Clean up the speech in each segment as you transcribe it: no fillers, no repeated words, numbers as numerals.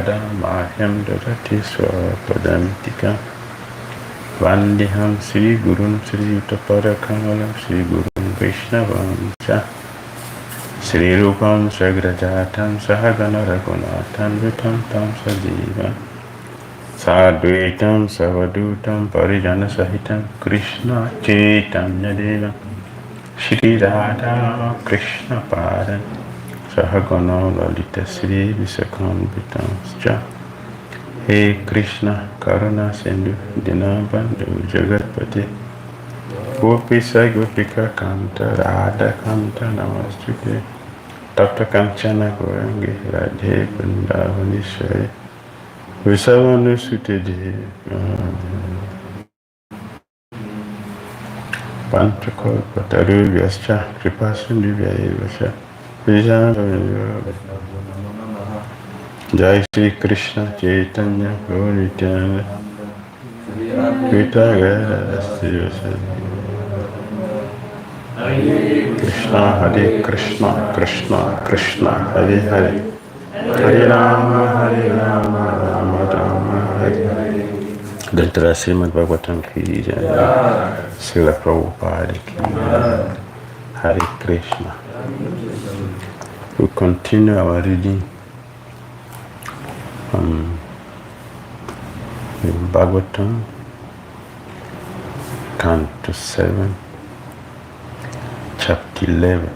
pada mahyam dadati swapadantika Vandiham Sri Gurun Sri Utapada Kamalam Sri Gurun Krishna Vamsa Sri Rupam Sagrajatam Sahagana Raghunathan Vitam Tam Sajiva Sadvaitam Savadutam Parijana Sahitam Krishna Chaitanya Deva Shri Radha Krishna Padan Sahagana Lalita Sri Visakam Vitam Hey Krishna Karuna Sindhu Dinabandhu Jagatpati Gopisa Gopika Kanta Radha Kanta Namastute Tapta Kanchana Gorangi Radhe Vrindavanishwari Visavanu Sutede Pantakol Pataru Vyascha Kripasundu Vyayavasha Vijana Jai Shri Krishna Chaitanya Gaurityana Vitagara Krishna Hare Krishna Krishna Krishna Hare Hare Hare Rama Rama Rama Hare Hare Dhira Srimad Bhagavatam Ki Jai Srila Prabhupada Ki Jai Hare Krishna. We continue our reading Bhagavatam, Canto 7, Chapter 11,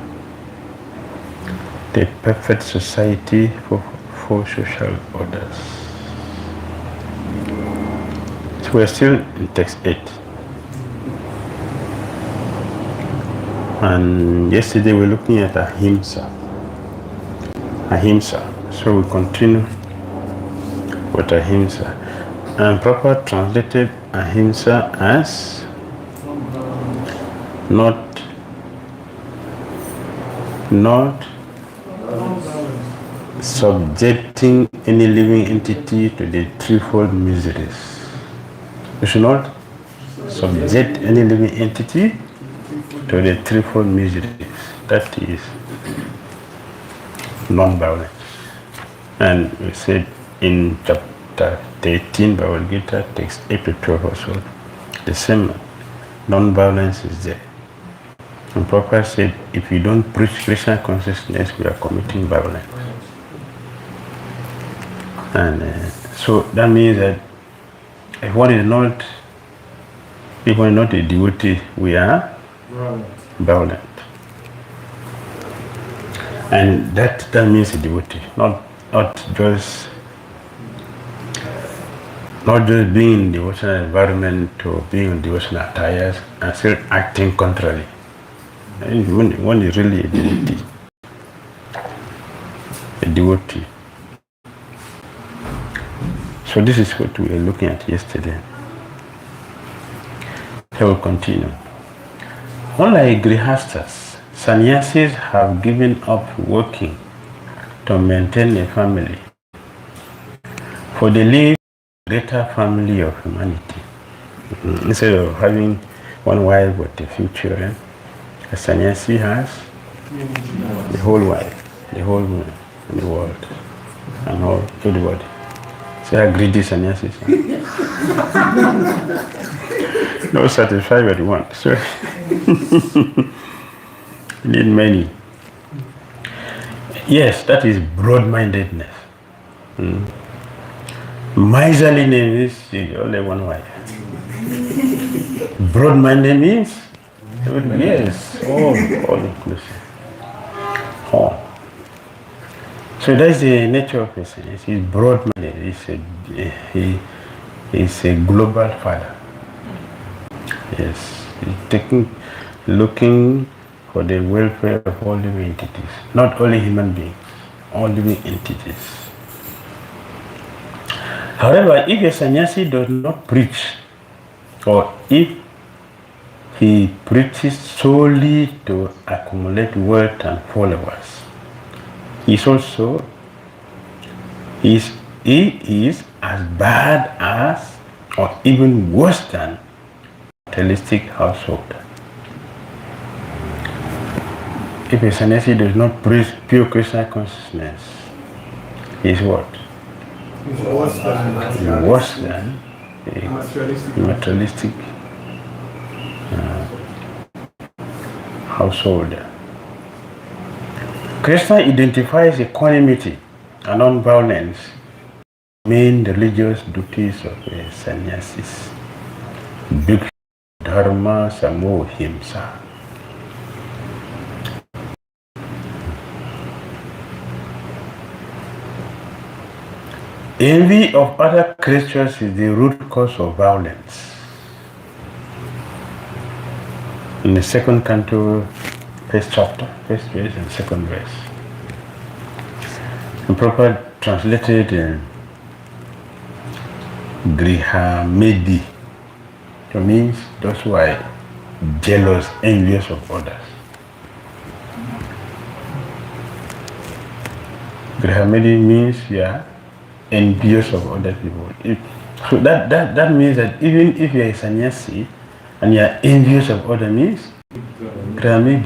The Perfect Society for Four Social Orders. So we're still in text 8. And yesterday we were looking at Ahimsa. So we continue with Ahimsa. And proper translated Ahimsa as not subjecting any living entity to the threefold miseries. We should not subject any living entity to the threefold miseries. That is non-violence. And we said in chapter 13 Bhagavad Gita, text 8 to 12 also, the same non-violence is there. And Prabhupada said, if you don't preach Krishna consciousness, we are committing violence. And so that means that if one is not a devotee, we are violent. And that means a devotee, not just being in devotional environment or being in devotional attires and still acting contrary. And one is really a devotee. So this is what we were looking at yesterday. I will continue. Unlike grihastas, sannyasis have given up working to maintain a family, for they live in a greater family of humanity. Instead of having one wife with a few children, a sannyasi has the whole wife, the whole woman in the world, and all everybody. See how greedy sannyasis are. Not satisfied with one, so need many. Yes, that is broad-mindedness. Miserliness is only one wife. Broad-minded means, yes, all inclusive. All. So that's the nature of a sannyasi. He's broad-minded. He's a global father. Yes, he's looking for the welfare of all living entities, not only human beings, all living entities. However, if a sannyasi does not preach, or if he preaches solely to accumulate wealth and followers, he is as bad as, or even worse than, materialistic household. If a sannyasi does not preach pure Krishna consciousness, he is what? worse than a materialistic household. Krishna identifies equanimity and non-violence, main religious duties of a sannyasis. Bhikshu dharma samo himsa. Envy of other creatures is the root cause of violence. In the second canto, first chapter, first verse and second verse. And proper translated in Griha Medi. It means those who are jealous, envious of others. Griha Medi means envious of other people. So that means that even if you are a sannyasi and you are envious of other means, Griham.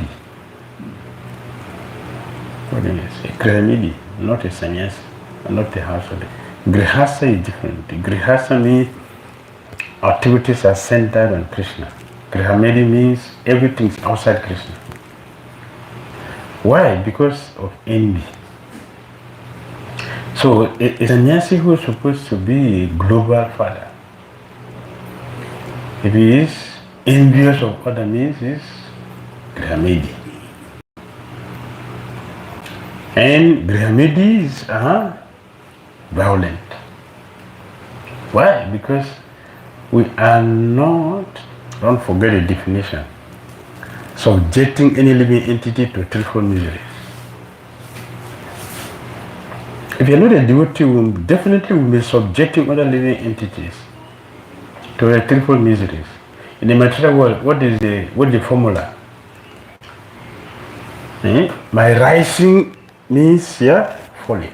What do you say? Griham, not a sannyasi, not a household. Grihasa is different. Grihasa means activities are centered on Krishna. Griham means everything is outside Krishna. Why? Because of envy. So a sannyasi who is supposed to be a global father, if he is envious of other means, is Grihamedi. And Grihamedi is violent. Why? Because we are not, don't forget the definition, subjecting any living entity to threefold misery. If you're not a devotee, we definitely will be subjecting other living entities to the threefold miseries. In the material world, what is the formula? My rising means falling.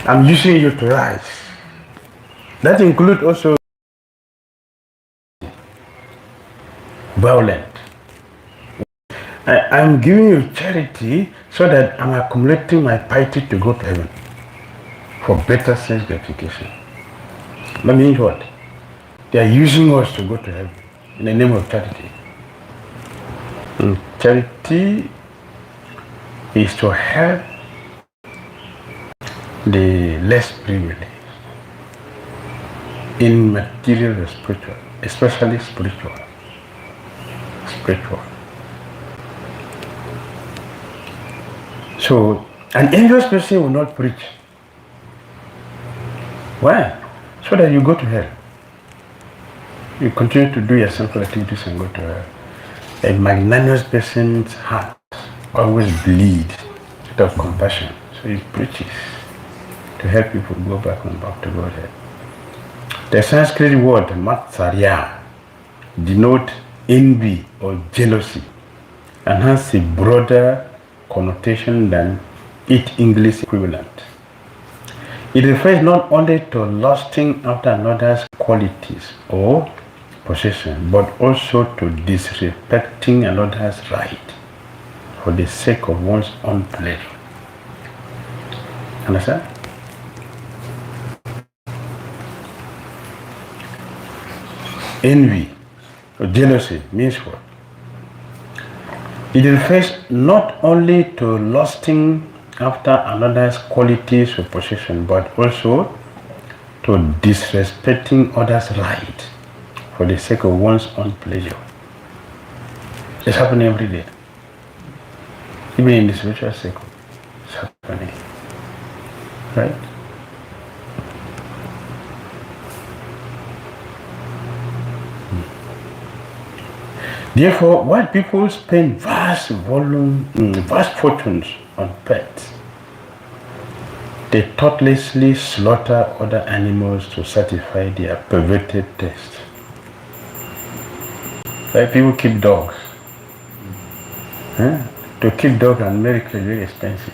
I'm using you to rise. That includes also violent. I'm giving you charity so that I'm accumulating my piety to go to heaven for better sense gratification. That means what? They are using us to go to heaven in the name of charity. And charity is to help the less privileged in material or spiritual, especially spiritual. So, an envious person will not preach. Why? So that you go to hell. You continue to do your sinful activities and go to hell. A magnanimous person's heart always bleeds without compassion. So he preaches to help people go back and back to Godhead. The Sanskrit word matsarya denotes envy or jealousy and has a broader connotation than its English equivalent. It refers not only to lusting after another's qualities or possession, but also to disrespecting another's right for the sake of one's own pleasure. Understand? Envy or jealousy means what? It refers not only to lusting after another's qualities or possession, but also to disrespecting others' right for the sake of one's own pleasure. It's happening every day. Even in the spiritual circle, it's happening. Right? Therefore, while people spend vast fortunes on pets, they thoughtlessly slaughter other animals to satisfy their perverted taste. Like people keep dogs. To keep dogs and milk is very expensive.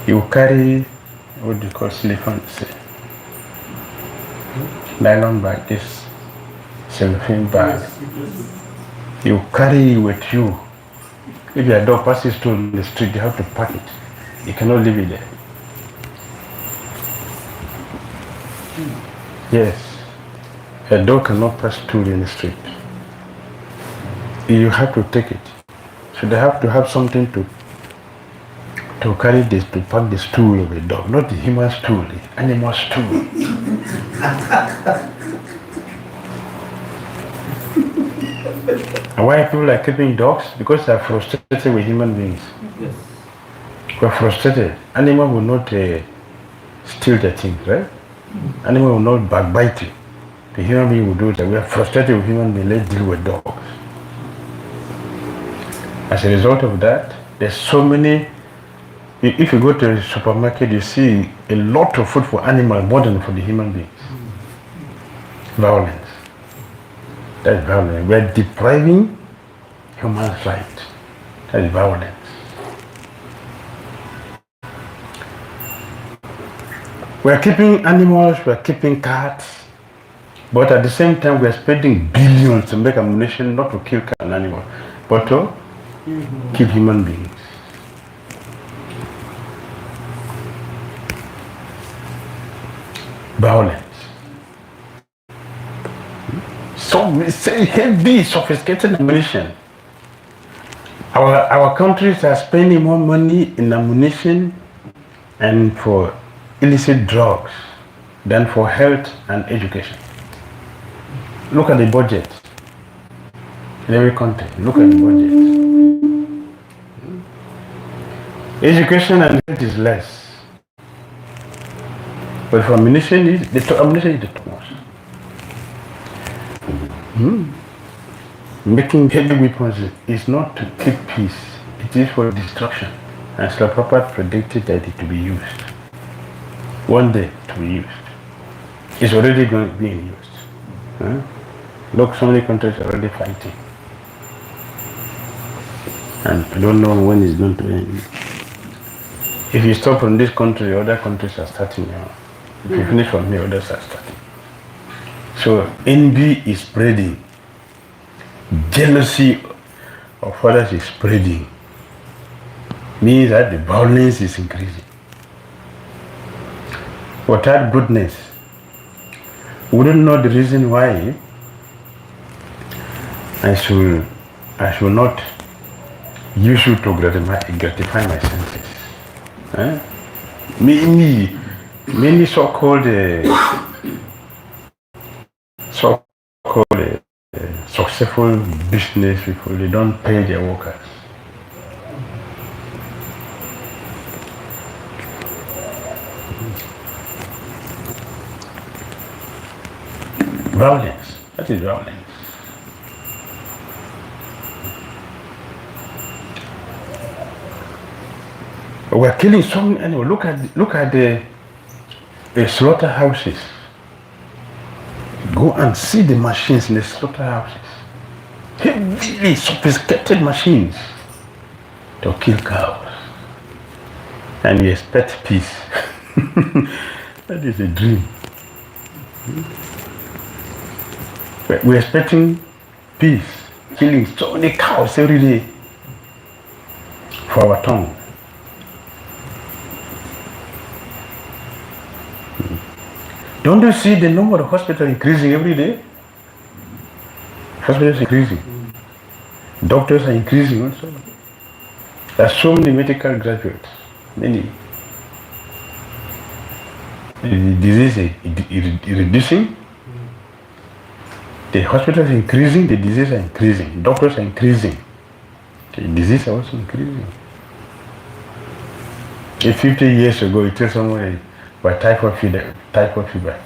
You carry what you call silicone, nylon bag, this cellophane bag. You carry it with you. If your dog passes through the street, you have to pack it. You cannot leave it there. Yes. A dog cannot pass stool in the street. You have to take it. So they have to have something to carry this, to pack the stool of a dog, not the human stool, the animal stool. And why people are keeping dogs? Because they are frustrated with human beings. Yes. We are frustrated. Animal will not steal the things, right? Animal will not backbite you. The human being will do that. We are frustrated with human beings. Let's deal with dogs. As a result of that, there's so many. If you go to a supermarket, you see a lot of food for animals more than for the human beings. Violence. That's violence. We are depriving human rights. That's violence. We are keeping animals, we are keeping cats, but at the same time we are spending billions to make ammunition not to kill an animal, but to kill human beings. Violence. So heavy, sophisticated ammunition. Our countries are spending more money in ammunition and for illicit drugs than for health and education. Look at the budget in every country. Look at the budget. Education and health is less. But for ammunition, ammunition is the too much. Making heavy weapons is not to keep peace. It is for destruction. And Srila Prabhupada predicted that it to be used. One day to be used. It's already being used. Look, so many countries are already fighting. And I don't know when it's going to end. If you stop from this country, other countries are starting now. If you finish from here, others are starting. So envy is spreading. Jealousy of others is spreading. Means that the violence is increasing. Without goodness, we wouldn't know the reason why I should not use you to gratify my senses. Many so-called successful business people, they don't pay their workers. Violence. That is violence. We're killing so many animals. Look at the slaughterhouses. Go and see the machines in the slaughterhouses. Heavily sophisticated machines to kill cows. And we expect peace. That is a dream. We're expecting peace, killing so many cows every day for our tongue. Don't you see the number of hospitals increasing every day? Hospitals increasing. Doctors are increasing also. There are so many medical graduates, many. The disease is reducing. The hospitals are increasing, the disease are increasing, doctors are increasing, the disease are also increasing. If 50 years ago you tell somebody about typhoid fever,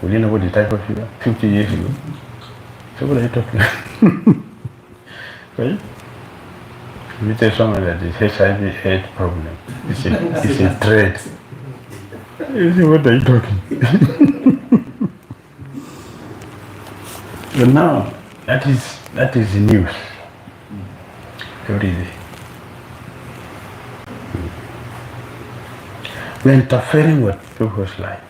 will you know what the typhoid fever? 50 years ago. So what are you talking about? Right? If you tell someone that it's HIV/AIDS problem, it's a threat. You say, what are you talking? But now, that is the news every day. We're interfering with people's life.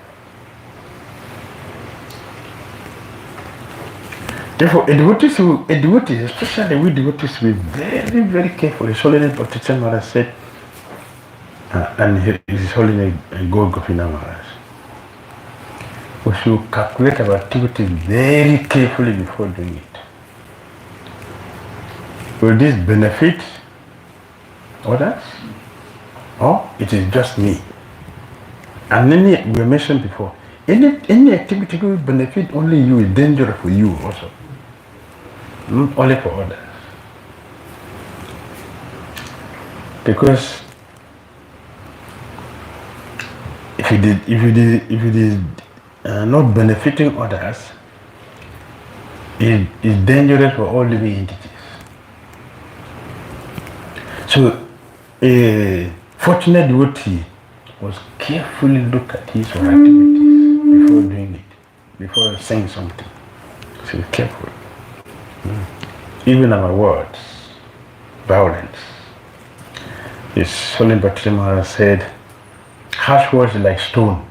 Therefore, devotees, especially we devotees, will be very, very careful. His Holiness Bhakti Maharaj said, and His Holiness Gaur Gopinath Maharaj, We should calculate our activities very carefully before doing it. Will this benefit others? Or it is just me? And then we mentioned before, any activity will benefit only you is dangerous for you also. Not only for others. Because if it is not benefiting others, it is dangerous for all living entities. So a fortunate devotee was carefully look at his or activities before doing it, before saying something. So be careful. Even our words, violence. His Swami Bhakti Maharaj said, harsh words is like stone.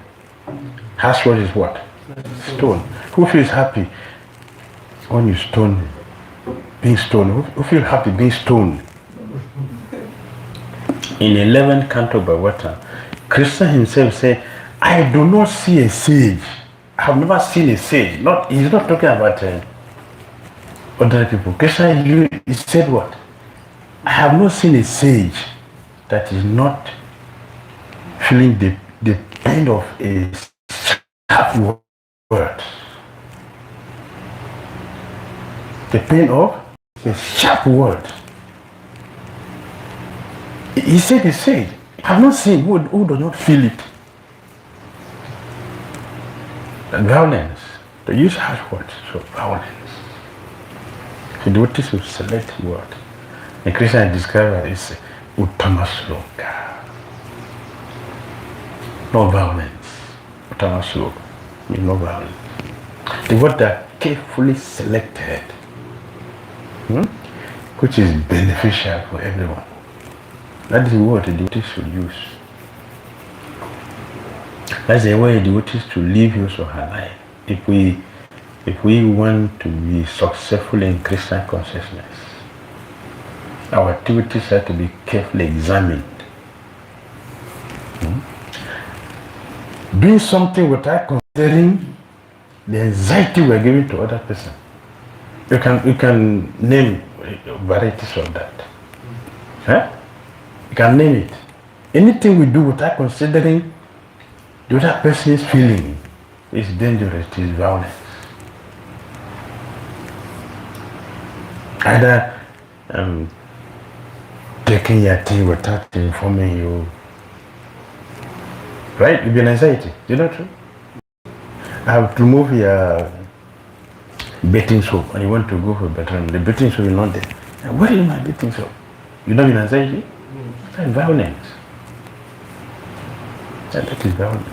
Harsh words is what? Stone. Who feels happy when you stone, being stoned? Who feels happy being stoned? In 11th canto Bhagavatam, Krishna himself said, I do not see a sage. I have never seen a sage. He's not talking about other people. Krishna, he said what? I have not seen a sage that is not feeling the pain of a sharp word. The pain of a sharp word. He said, I have not seen who does not feel it. And violence. They use harsh words, so violence. The devotees will select word. And Krishna described it as Uttama Sloka. No violence. Uttama Sloka means no violence. The words are carefully selected, which is beneficial for everyone. That is what the devotees should use. That's the way the devotees should live his or her life. If we want to be successful in Krishna consciousness, our activities have to be carefully examined. Doing something without considering the anxiety we are giving to other person. You can name varieties of that. Huh? You can name it. Anything we do without considering the other person's feeling is dangerous, it is violence. Either taking your tea without informing you. Right? You'll be an anxiety. Is that true? I have to remove your bathing soap and you want to go for a bathroom. The bathing soap is not there. Where is my bathing soap? You don't have anxiety? That's violence. That is violence.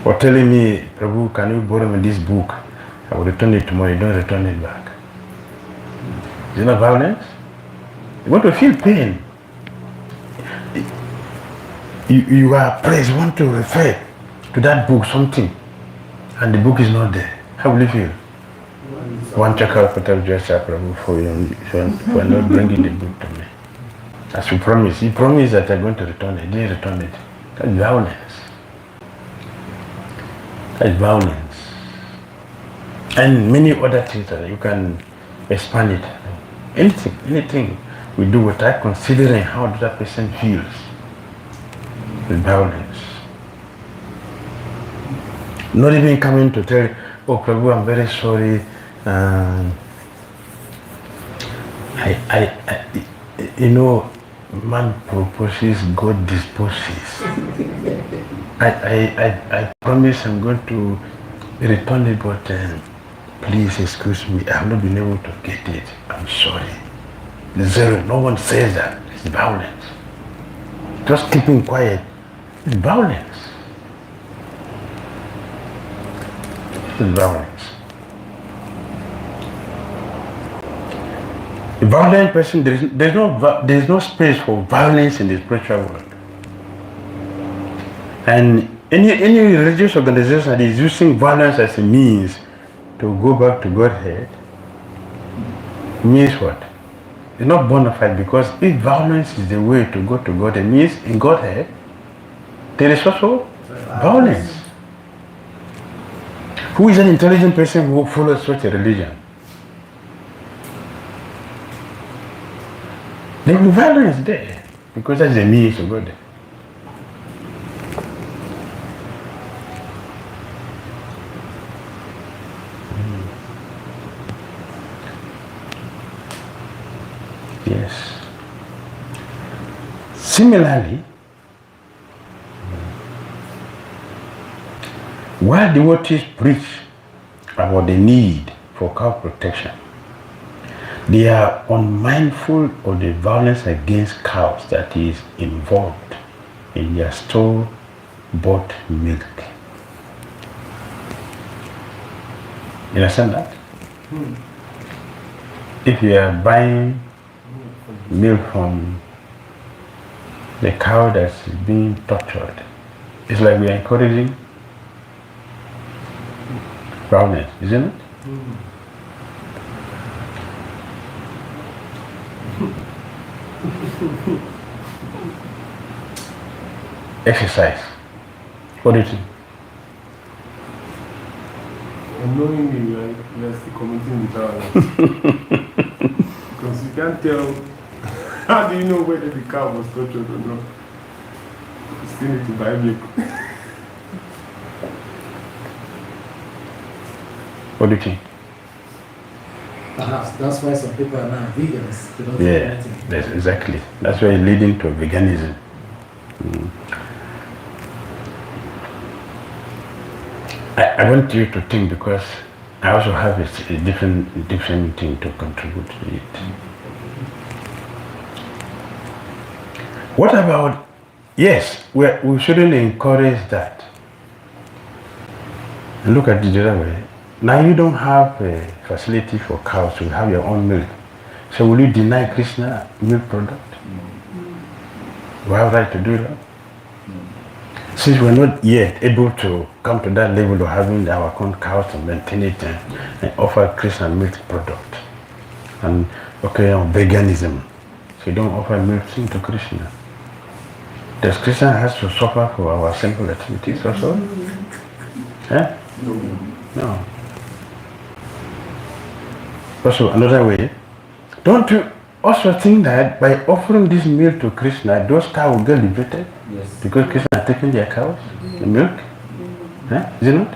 Or telling me, Prabhu, can you borrow me this book? I will return it tomorrow. You don't return it back. Is it not violence? You want to feel pain. You are praised, you want to refer to that book, something, and the book is not there. How will you feel? One chakra just Prabhu for not bringing the book to me. As you promised. You promised that you're going to return it. You didn't return it. That's violence. That's violence. And many other things that you can expand it. Anything we do without considering how that person feels is violence. Not even coming to tell, oh Prabhu, I'm very sorry. Man proposes, God disposes. I promise I'm going to return it, but please excuse me, I have not been able to get it. I'm sorry. Zero. No one says that. It's violence. Just keeping quiet is violence. It's violence. A violent person, there is no space for violence in the spiritual world. And any religious organization that is using violence as a means to go back to Godhead means what? It's not bona fide, because if violence is the way to go to God, it means in Godhead there is also violence. Who is an intelligent person who follows such a religion? There will be violence there because that's the means of God. Yes. Similarly, while devotees preach about the need for cow protection, they are unmindful of the violence against cows that is involved in their store-bought milk. You understand that? If you are buying milk from the cow that's being tortured, it's like we are encouraging violence, isn't it? Exercise. What do you think? Unknowingly, we are still committing the violence. Because you can't tell. How do you know whether the cow was tortured or not? You still need to buy milk. What do you think? Perhaps that's why some people are now vegans. They don't Yeah, that's exactly. That's why it's leading to veganism. I want you to think because I also have a different thing to contribute to it. What about, yes, we shouldn't encourage that. And look at the other way. Now you don't have a facility for cows to have your own milk. So will you deny Krishna milk product? We have right to do that. Since we're not yet able to come to that level of having our own cows to maintain it and offer Krishna milk product. And okay, on veganism. So you don't offer milk to Krishna. Does Krishna has to suffer for our simple activities also? Eh? No. Also, another way, don't you also think that by offering this milk to Krishna, those cows will get liberated? Yes. Because Krishna has taken their cows, the milk? Is it not?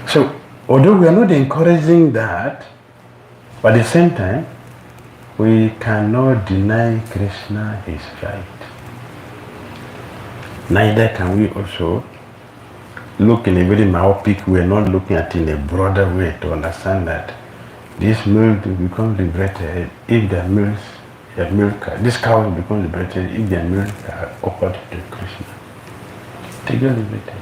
So, although we are not encouraging that, but at the same time, we cannot deny Krishna his right. Neither can we also look in a very myopic way, not looking at it in a broader way to understand that this milk will become liberated if their milk, this cow will become liberated if their milk are offered to Krishna. They get liberated.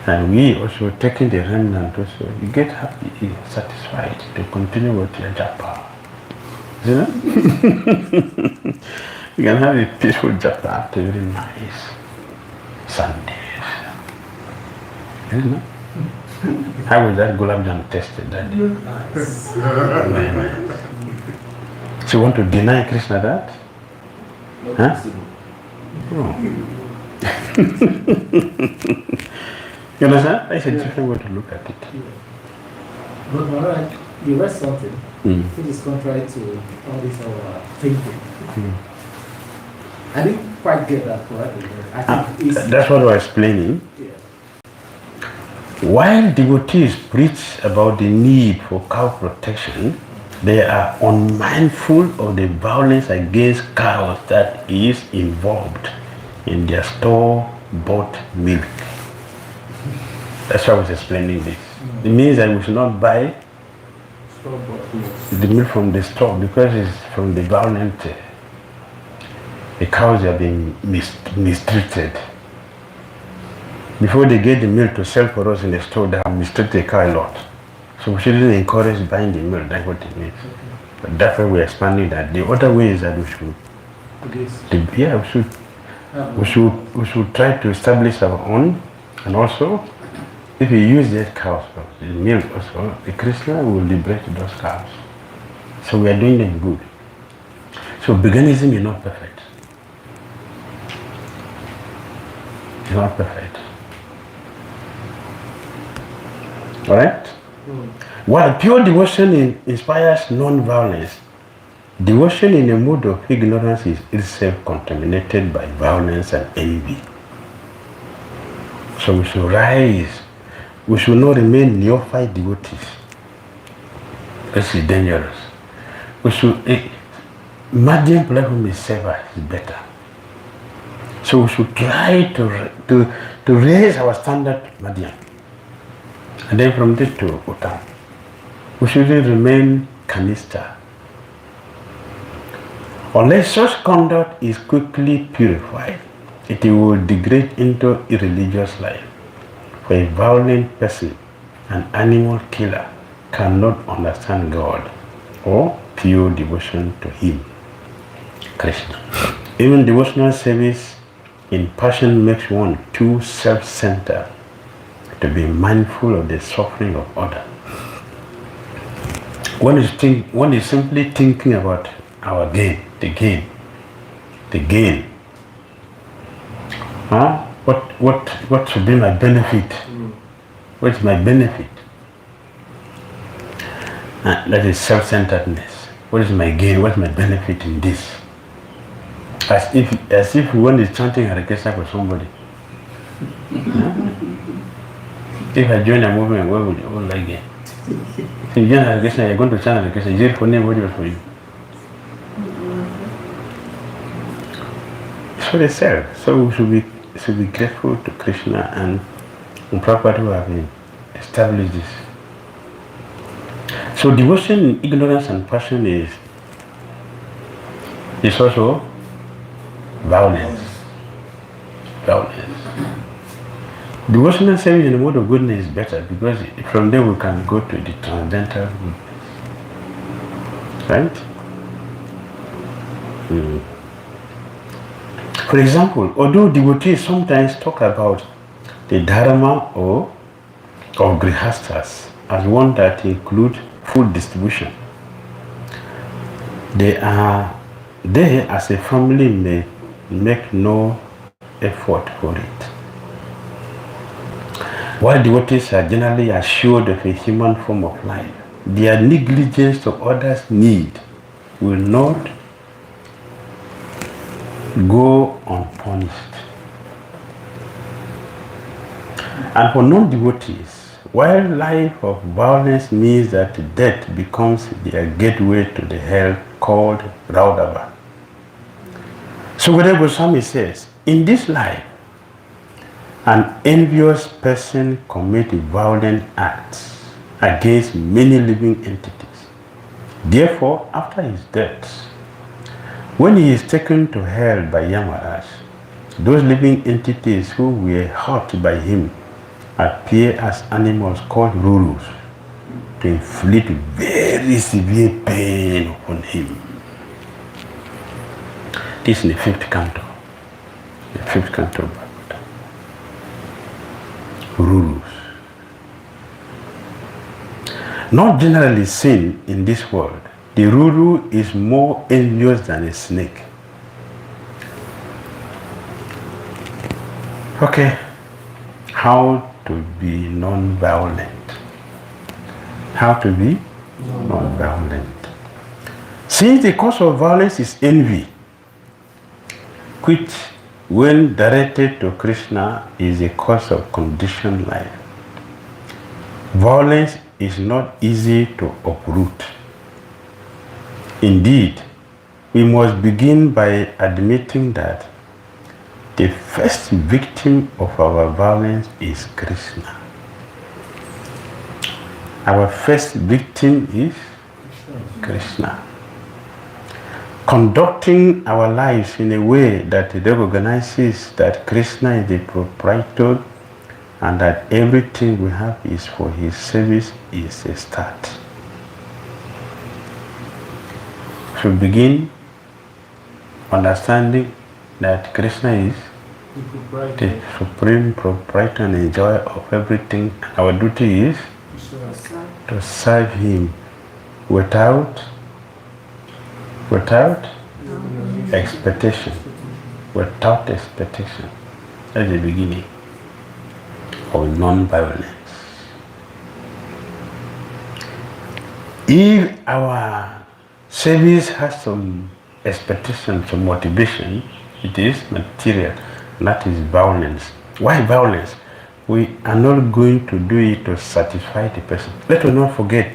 And we also taking the remnant also, you get happy, satisfied to continue with your japa. You know? You can have a peaceful japa after a very nice Sundays. You know? How was that gulab jam tasted that day? Nice. Very nice. So you want to deny Krishna that? Huh? Oh. You understand? That's a different way to look at it. But Maharaj, you read something which is contrary to all this our thinking. I didn't quite get that correctly. I think it's, That's what I was explaining. yeah. While devotees preach about the need for cow protection, they are unmindful of the violence against cows that is involved in their store-bought milk. That's why I was explaining this. It means that we should not buy the milk from the store because it's from the violent. The cows are being mistreated. Before they get the milk to sell for us in the store, they have mistreated the cow a lot. So we shouldn't encourage buying the milk, that's what it means. But that's why we're expanding that. The other way is that we should, we should try to establish our own, and also, if we use that cows, the milk also, the Krishna will liberate those cows. So we are doing them good. So veganism is not perfect. It's not perfect. Alright? While pure devotion inspires non-violence, devotion in a mood of ignorance is itself contaminated by violence and envy. So we should rise. We should not remain neophyte devotees. This is dangerous. We should, medium platform is safer, is better. So we should try to raise our standard medium. And then from this to Uttam. We shouldn't remain canista. Unless such conduct is quickly purified, it will degrade into irreligious life. For a violent person, an animal killer, cannot understand God or pure devotion to Him, Krishna. Even devotional service in passion makes one too self-centered to be mindful of the suffering of others. One is simply thinking about our gain, the gain. Huh? What should be my benefit? What's my benefit? That is self-centeredness. What is my gain? What's my benefit in this? As if one is chanting Hare Krishna for somebody. If I join a movement, what would I get? If you join Hare Krishna, you're going to chant Hare Krishna. Is it for anybody or for you? It's for the self. So we should be grateful to Krishna and Prabhupada who have established this. So devotion, ignorance and passion is also violence. Devotional service in the mode of goodness is better because from there we can go to the transcendental movement. Right? For example, although devotees sometimes talk about the dharma of grihasthas as one that includes food distribution, they as a family may make no effort for it. While devotees are generally assured of a human form of life, their negligence of others' need will not go unpunished. And for non-devotees, while life of violence means that death becomes their gateway to the hell called Raudava. So Sukadeva Goswami says, in this life, an envious person commits violent acts against many living entities. Therefore, after his death, when he is taken to hell by Yamaraj, those living entities who were hurt by him appear as animals called rurus to inflict very severe pain upon him. This is the fifth canto. The fifth canto of Bhagavatam. Rurus. Not generally seen in this world, the ruru is more envious than a snake. Okay, how to be non-violent? How to be non-violent? Since the cause of violence is envy, which when directed to Krishna is a cause of conditioned life, violence is not easy to uproot. Indeed, we must begin by admitting that the first victim of our violence is Krishna. Our first victim is Krishna. Conducting our lives in a way that recognizes that Krishna is the proprietor and that everything we have is for his service is a start. To begin understanding that Krishna is the supreme proprietor and enjoyer of everything. Our duty is to serve him without expectation. Without expectation. That's the beginning of non-violence. If our service has some expectation, some motivation, it is material, and that is violence. Why violence? We are not going to do it to satisfy the person. Let us not forget,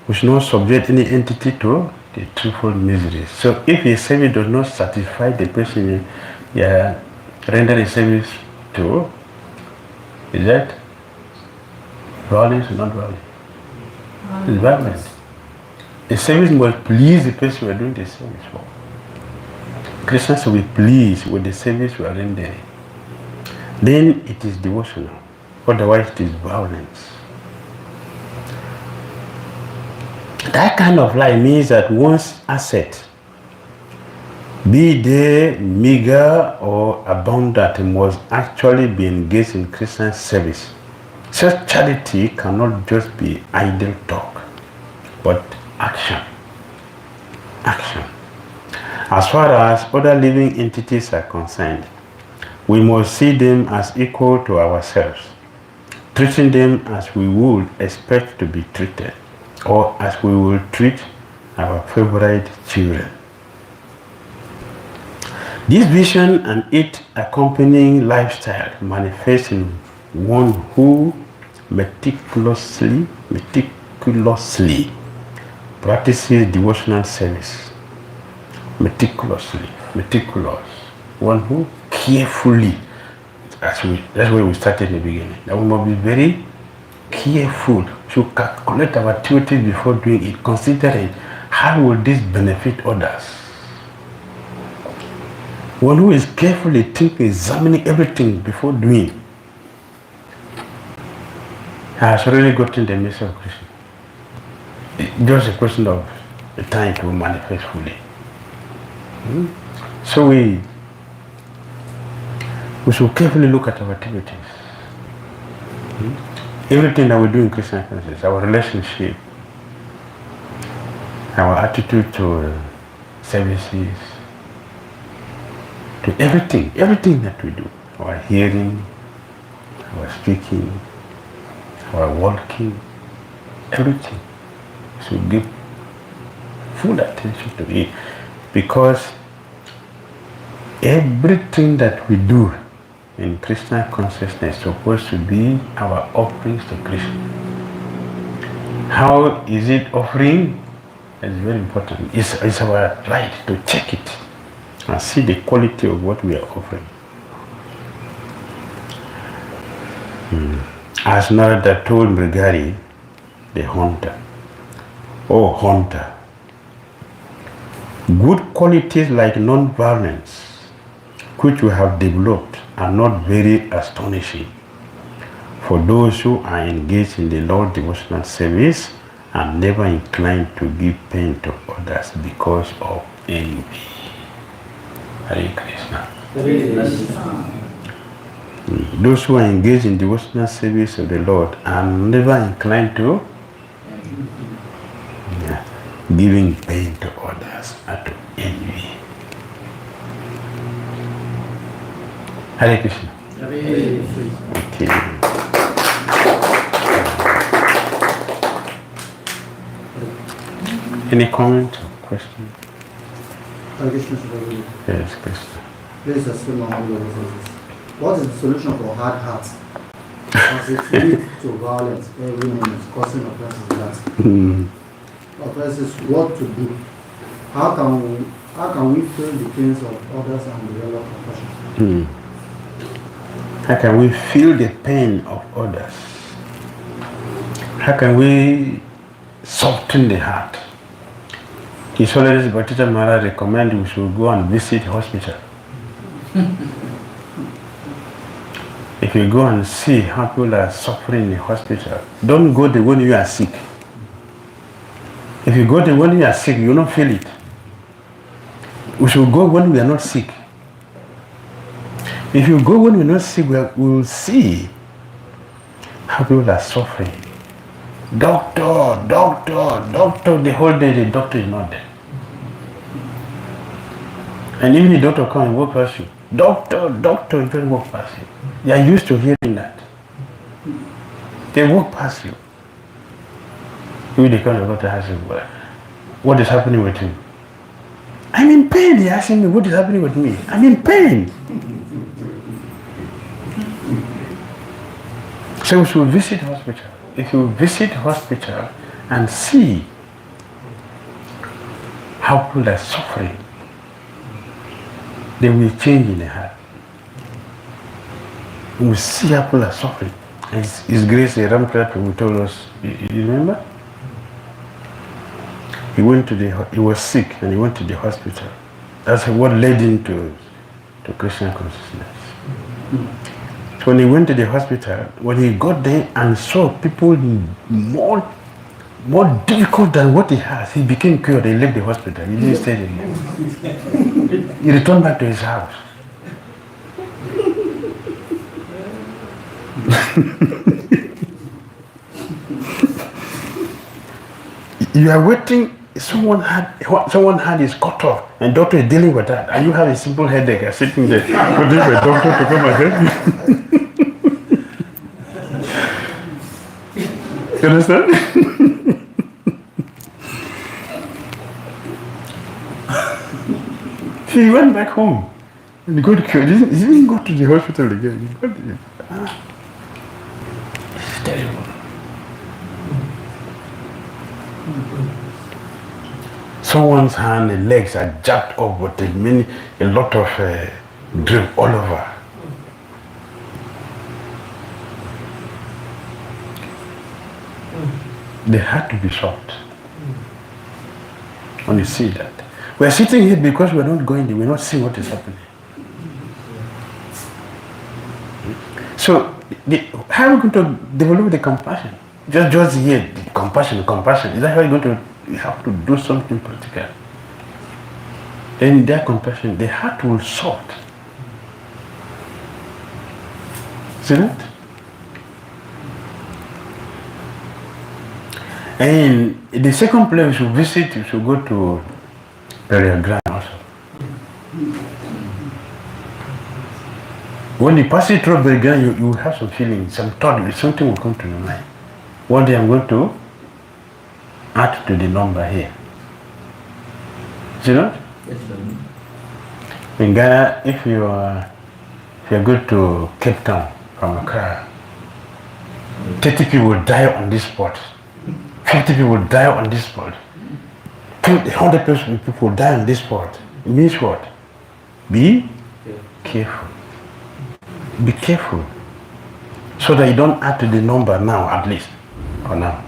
we should not subject any entity to the twofold misery. So if a service does not satisfy the person you are rendering service to, is that violence or not violence? It's violence. The service must please the person we are doing the service for. Christians will be pleased with the service we are rendering. Then it is devotional. Otherwise it is violence. That kind of life means that one's asset, be they meager or abundant, must actually be engaged in Christian service. Such charity cannot just be idle talk, but action. Action. As far as other living entities are concerned, we must see them as equal to ourselves, treating them as we would expect to be treated, or as we will treat our favorite children. This vision and its accompanying lifestyle manifests in one who meticulously practices devotional service. Meticulous. One who carefully, that's where we started in the beginning. That we must be very careful to calculate our activities before doing it, considering how will this benefit others. One who is carefully thinking, examining everything before doing, has really gotten the message of Krishna. It's just a question of the time to manifest fully. So we should carefully look at our activities. Everything that we do in Christian consciousness, our relationship, our attitude to services, to everything that we do, our hearing, our speaking, our walking, everything. So give full attention to it, because everything that we do in Krishna consciousness is supposed to be our offerings to Krishna. How is it offering? It's very important. It's our right to check it and see the quality of what we are offering. As Narada told Mrigari, the hunter, "Oh hunter, good qualities like non-violence, which we have developed, are not very astonishing for those who are engaged in the Lord's devotional service and never inclined to give pain to others because of envy." Hare Krishna. Those who are engaged in devotional service of the Lord are never inclined to giving pain to others and to envy. Hare Krishna. Okay. Any comment or question? Yes, Krishna. Please explain what is the solution for hard hearts? As it leads to violence, everyone is causing offenses. Offenses, what to do? How can we feel the pains of others and develop compassion? How can we feel the pain of others? How can we soften the heart? His Holiness Bhakti Maharaj recommended we should go and visit hospital. If you go and see how people are suffering in the hospital, don't go the when you are sick. If you go the when you are sick, you will not feel it. We should go when we are not sick. If you go when we are not sick, we will see how people are suffering. Doctor, the whole day the doctor is not there. And even the doctor comes and walk past you. Doctor, you don't walk past you. They are used to hearing that. They walk past you. You they come to go to ask him, what is happening with him? I'm in pain. He asking me, what is happening with me? I'm in pain. So we should visit hospital. If you visit hospital and see how people are suffering, they will change in the heart. We see how people are suffering. His Grace, the Ramkrata, who told us, you remember? He was sick and he went to the hospital. That's what led him to Krishna consciousness. So when he went to the hospital, when he got there and saw people more difficult than what he has, he became cured. He left the hospital. He didn't stay there. He returned back to his house. You are waiting. Someone had his cut off, and doctor is dealing with that, and you have a simple headache. You're sitting there waiting for a doctor to come and help you. You understand? So he went back home and he got cured. He didn't go to the hospital again. He got it. It's terrible. Someone's hand and legs are jacked up with a lot of drip all over. They had to be shot. When you see that. We're sitting here because we're not going there, we're not seeing what is happening. So, how are we going to develop the compassion? Just here, compassion. Is that how you're going to, you have to do something practical? Then their compassion, the heart will sort. See that? And the second place we should visit, we should go to burial ground also. When you pass it through burial ground, you will have some feeling, some thought, something will come to your mind. One day I'm going to add to the number here. See that? Yes, sir. In Ghana, if you're going to Cape Town from Accra, 30 people will die on this spot. 50 people will die on this spot. 100 people will die on this spot. It means what? Be careful. Be careful. So that you don't add to the number now, at least. For now.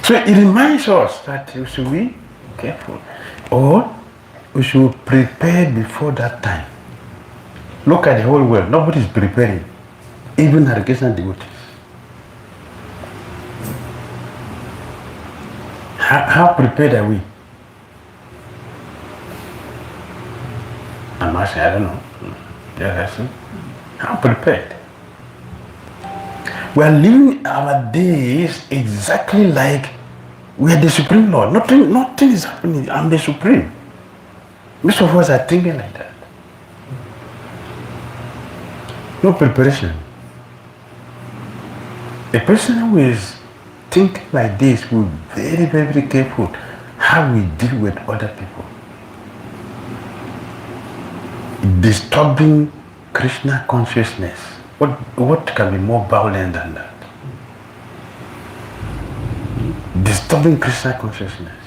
So it reminds us that we should be careful. Or we should prepare before that time. Look at the whole world. Nobody is preparing. Even our Krishna devotees. How prepared are we? I'm asking, I don't know. Yes, how prepared? We are living our days exactly like we are the Supreme Lord. Nothing is happening. I'm the Supreme. Most of us are thinking like that. No preparation. A person who is thinking like this will be very, very careful how we deal with other people. Disturbing Krishna consciousness. What can be more violent than that? Disturbing Krishna consciousness.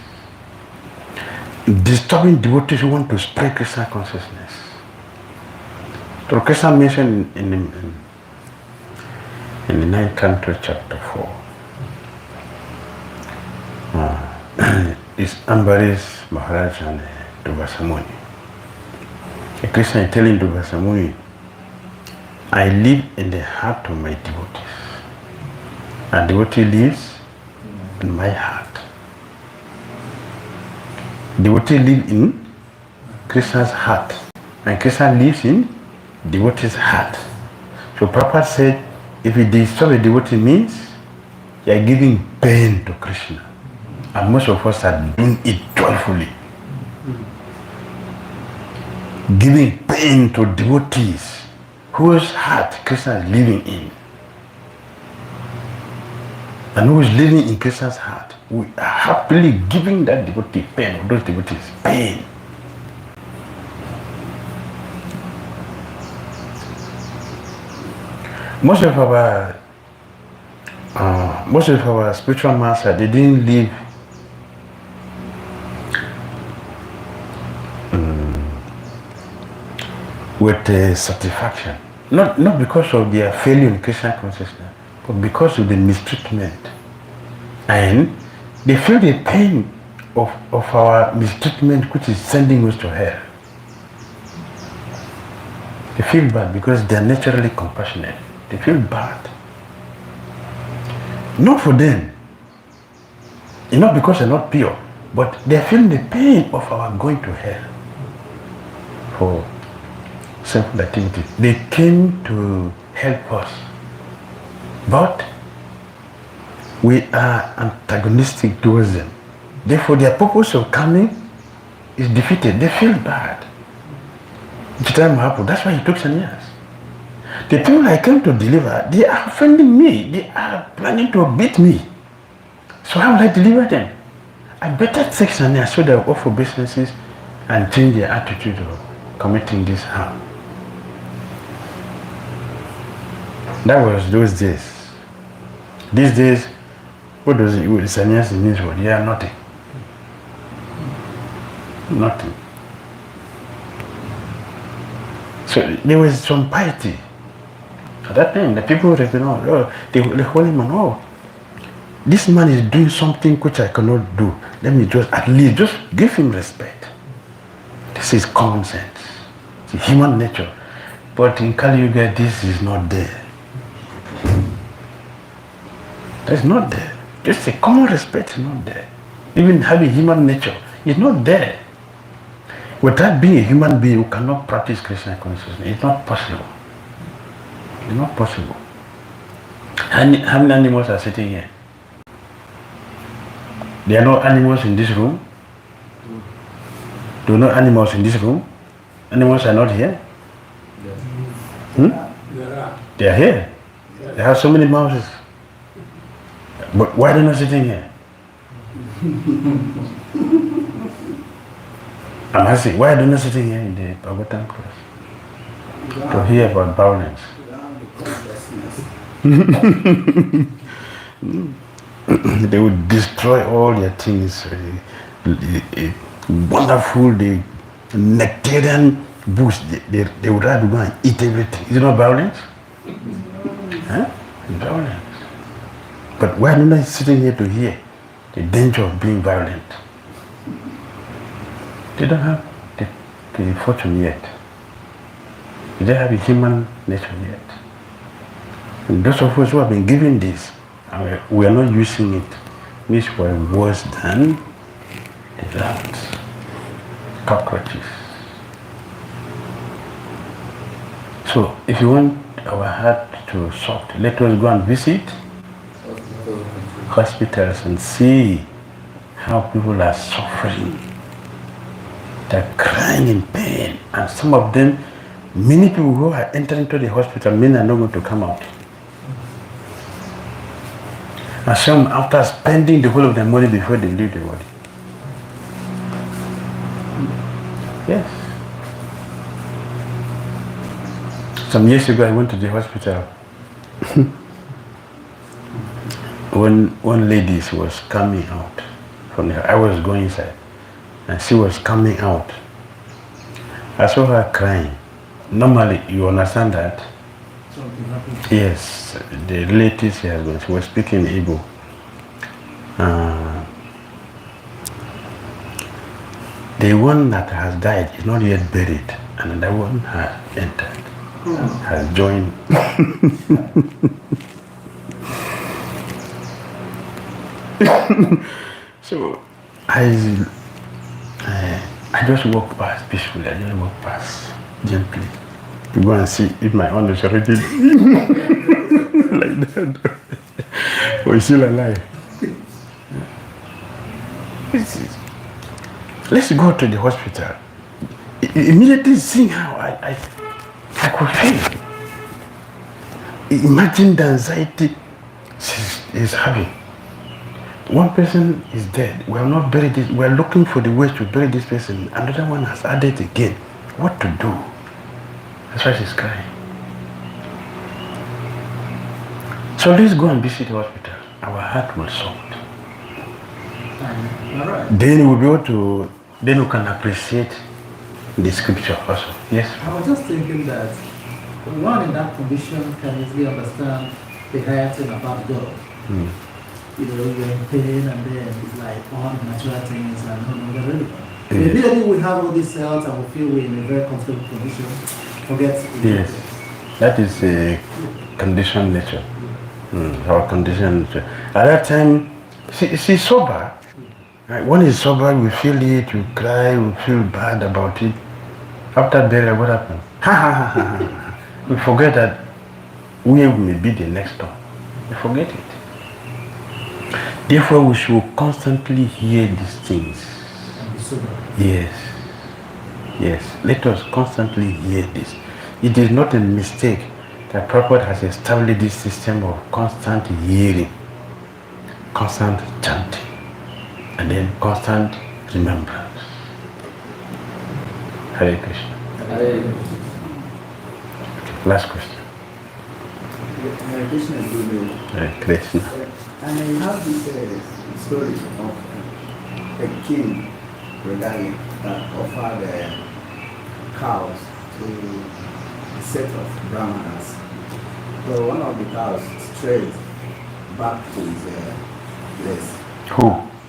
Disturbing devotees who want to spread Krishna consciousness. So Krishna mentioned in the 9th canto, chapter 4. It's Ambaris Maharaj and Durvasamuni. Krishna is telling Durvasamuni, I live in the heart of my devotees. A devotee lives in my heart. Devotee lives in Krishna's heart. And Krishna lives in devotee's heart. So Prabhupada said, if you disturb a devotee means you are giving pain to Krishna. And most of us are doing it joyfully. Giving pain to devotees whose heart Krishna is living in. and who is living in Krishna's heart, we are happily giving that devotee pain, or those devotees pain. Most of our spiritual masters, they didn't live with satisfaction. Not because of their failure in Krishna consciousness, but because of the mistreatment. And they feel the pain of our mistreatment, which is sending us to hell. They feel bad because they are naturally compassionate. They feel bad. Not for them. Not because they're not pure, but they're feeling the pain of our going to hell for sinful activity. They came to help us, but we are antagonistic towards them. Therefore, their purpose of coming is defeated. They feel bad. That's why he took sannyas. The people I came to deliver, they are offending me. They are planning to beat me. So how will I deliver them? I better take sannyas so they will offer businesses and change their attitude of committing this harm. That was those days. These days, what does it mean? Sannyas in this world? They are nothing. Nothing. So there was some piety. At that time, the people recognize, the holy man, this man is doing something which I cannot do. Let me at least give him respect. This is common sense. It's human nature. But in Kali Yuga, this is not there. It's not there. Just a common respect is not there. Even having human nature is not there. Without being a human being who cannot practice Krishna consciousness, it's not possible. It's not possible. How many animals are sitting here? There are no animals in this room. There are no animals in this room. Animals are not here. They are here. They have so many mouses. But why are they not sitting here? I'm asking, why are they not sitting here in the Bhagavatam class? To hear about violence. They would destroy all their things. Wonderful, the nectarian books, they would rather go and eat everything. Is it not violence? Huh? It's violence. But why are they not sitting here to hear the danger of being violent? They don't have the fortune yet. They don't have a human nature yet. And those of us who have been given this, we are not using it, means we are worse than the rats, cockroaches. So if you want our heart to soft, let us go and visit hospitals and see how people are suffering. They're crying in pain, and some of them, many people who are entering into the hospital, many are not going to come out. And some, after spending the whole of their money before they leave the body. Yes. Some years ago, I went to the hospital. One lady, she was coming out from there. I was going inside, and she was coming out. I saw her crying. Normally, you understand that? Something happened. Yes, the relatives she was speaking Igbo. The one that has died is not yet buried, and the one has entered, has joined. So I just walk past peacefully. I just walk past gently to go and see if my own is already like that, or is still alive. Let's go to the hospital. Immediately seeing how I could feel. Imagine the anxiety she's having. One person is dead. We have not buried this. We are looking for the ways to bury this person. Another one has added again. What to do? That's why she's crying. So let's go and visit the hospital. Our heart will sort. Right. Then we'll be able to, then we can appreciate the scripture also. Yes? I was just thinking that one in that condition can easily understand the higher thing about God. You know, you're in pain and then it's like all the natural things are no longer relevant. Immediately we have all these cells and we feel we're in a very comfortable condition. Forget it. Yes. That is a conditioned nature. Our conditioned nature. At that time, she's sober. Right? When he's sober, we feel it, we cry, we feel bad about it. After burial, what happened? We forget that we may be the next door. We forget it. Therefore, we should constantly hear these things. Yes. Yes. Let us constantly hear this. It is not a mistake that Prabhupada has established this system of constant hearing, constant chanting, and then constant remembrance. Hare Krishna. Last question. Hare Krishna is good. Hare Krishna. And I have this story of a king regarding that offered cows to a set of brahmanas. So one of the cows strayed back to his place. Who?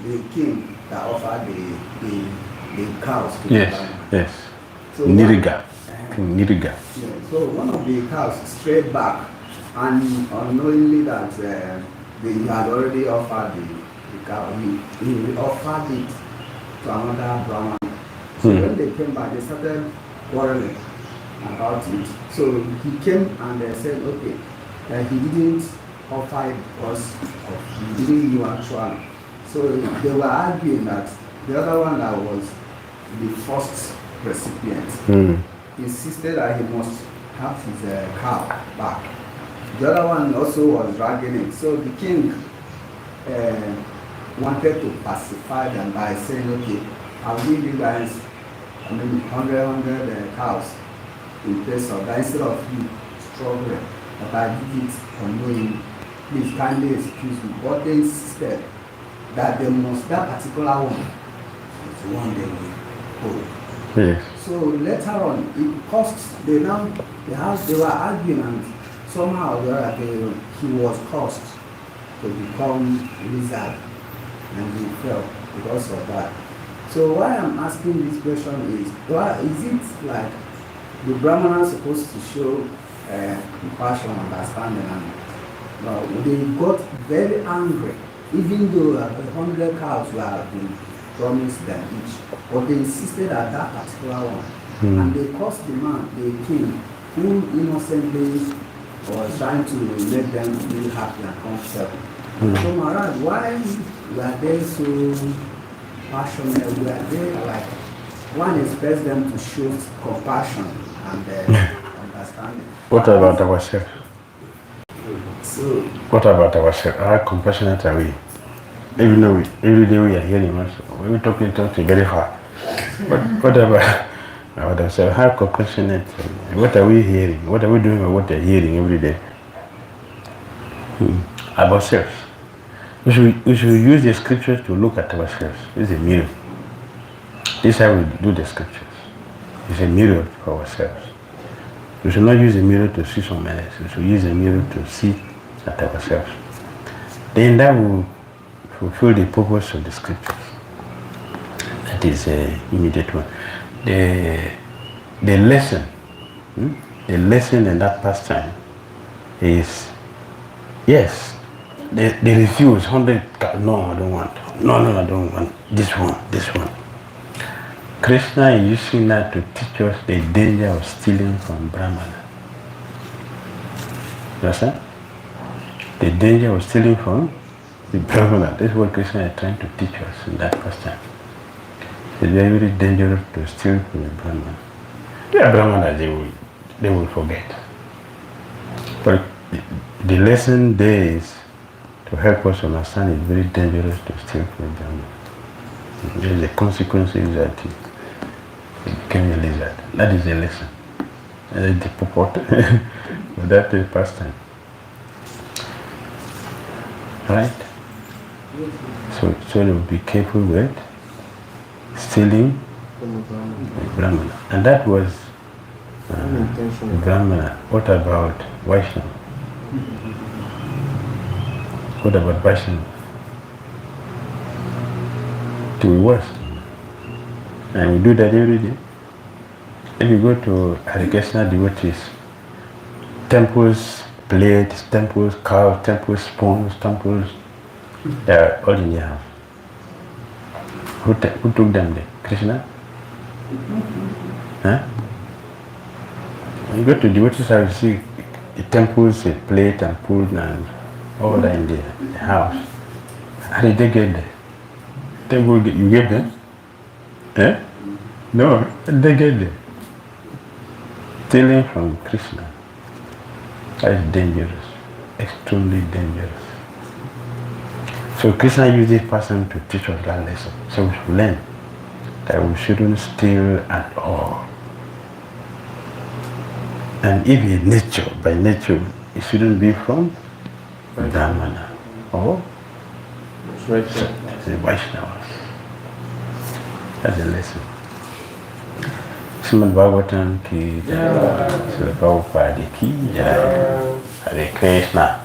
The king that offered the cows to the Yes. brahmanas. Yes. So Niriga. King Niriga. Yeah, so one of the cows strayed back, and unknowingly that he had already offered the cow, he offered it to another Brahman. So when they came back, they started quarreling about it. So he came and they said, okay, he didn't offer it because he didn't know actually. So they were arguing that the other one that was the first recipient insisted that he must have his cow back. The other one also was dragging it. So the king wanted to pacify them by saying, okay, I'll give you guys 100 cows in place of that instead of you struggling. But I did it unknowing. Please kindly excuse me. But they insisted that they must, that particular one is the one they will hold. Yes. So later on, it costs, they were arguing and somehow or the other, he was caused to become lizard and he fell because of that. So why I'm asking this question is, is it like the Brahmana supposed to show compassion, understanding, and they got very angry, even though 100 cows were being promised them each, but they insisted at that particular one, and they caused the man, the king, who innocently was trying to make them feel happy and comfortable. So Maharaj, why were they so passionate? Were they like, one expects them to show compassion and understanding. What about ourselves? So What about ourselves? How compassionate are we? Even though every day we are hearing us, we're talking very far. But what about ourselves? How compassionate? What are we hearing? What are we doing with what we're hearing every day? About ourselves. We should use the scriptures to look at ourselves. It's a mirror. This is how we do the scriptures. It's a mirror for ourselves. We should not use a mirror to see someone else. We should use a mirror to see at ourselves. Then that will fulfill the purpose of the scriptures. That is an immediate one. The lesson in that pastime is, yes, they refuse 100. No, I don't want. No, I don't want this one. Krishna is using that to teach us the danger of stealing from Brahmana. You understand? The danger of stealing from the Brahmana. This is what Krishna is trying to teach us in that pastime. It's very, very dangerous to steal from the Brahmana. The Brahmana, they will forget. But the lesson there is to to help us understand it's very dangerous to steal from them. There's the consequences that you became a lizard. That is a lesson. That is the purport of that pastime. Right? So to be careful with stealing Brahmana. And that was Brahmana. What about Vaishnava? What about Vaishnava? To be worse. And we do that every day. If you go to ISKCON devotees, temples, plates, temples, cows, temples, spoons, temples, they are all in your house. Who took them there? Krishna? Huh? When you go to devotees house, you see the temples, a plate and food and all that in the house. How did they get there? Temple you gave them? Eh? No, how did they get there? Stealing from Krishna. That is dangerous, extremely dangerous. So Krishna used this person to teach us that lesson. So we should learn that we shouldn't steal at all. And if it's nature, by nature, it shouldn't be from Brahmana or the Vaishnavas. That's the lesson. Srimad Bhagavatam ki jai, Srila Prabhupada ki jai, Hare Krishna.